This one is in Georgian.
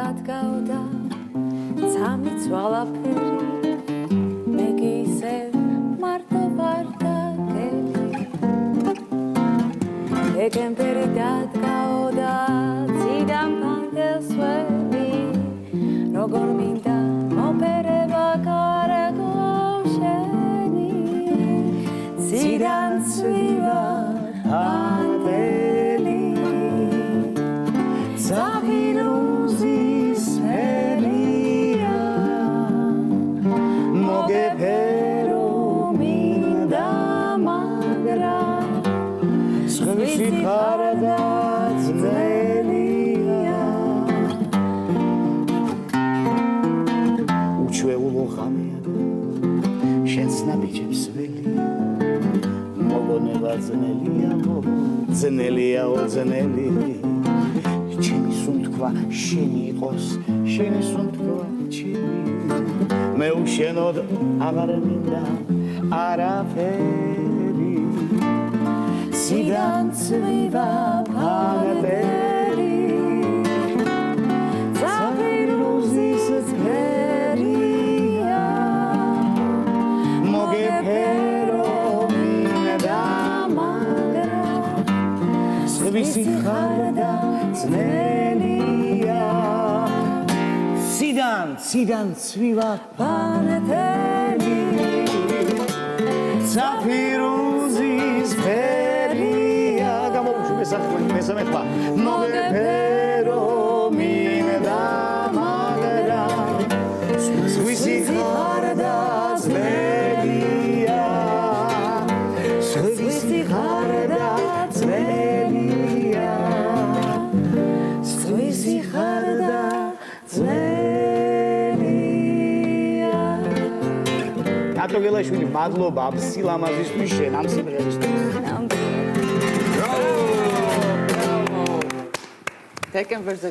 დადგაოდა ცამი ცვალაფერი მე კი ისევ მარტო ვარ და გელი დეკემბერი დადგაოდა ციდან ფანტესველი როგორ მინდა მოპერება კარგო შენი ციდან ცვივა ანდელი ზაფირუზის ფერია მოგეფერო მინდა მაგრამ სხვისი ხარდა ძნელია უჩვეულო ხამია შენს ნაბიჯებს ველი მოგონება ძნელია ძნელიაო ძნელი ჩემი სუნთქვა შენი იყოს შენი სუნთქვა ჩემი მე უშენოდ აღარ მინდა არაფერი ციდან ცვივა ფანტერი ზაფირუზის ფერია მოგეფერო მინდა მაგრამ სხვისი ხარდა ძნელია ციდან ცვივა ფანტერი ზაფირუზის ფერია გამოვუშვი მესამე ხმა მოგეფერო მინდა მაგრამ სხვისი ხარდა ძნელია სხვისი ხარდა ძნელია სხვისი ხარდა ძნელია ნატო გელაშვილი მადლობა ამ სილამაზისთვის შენ ამ სიმღერისთვის დეკემბერზე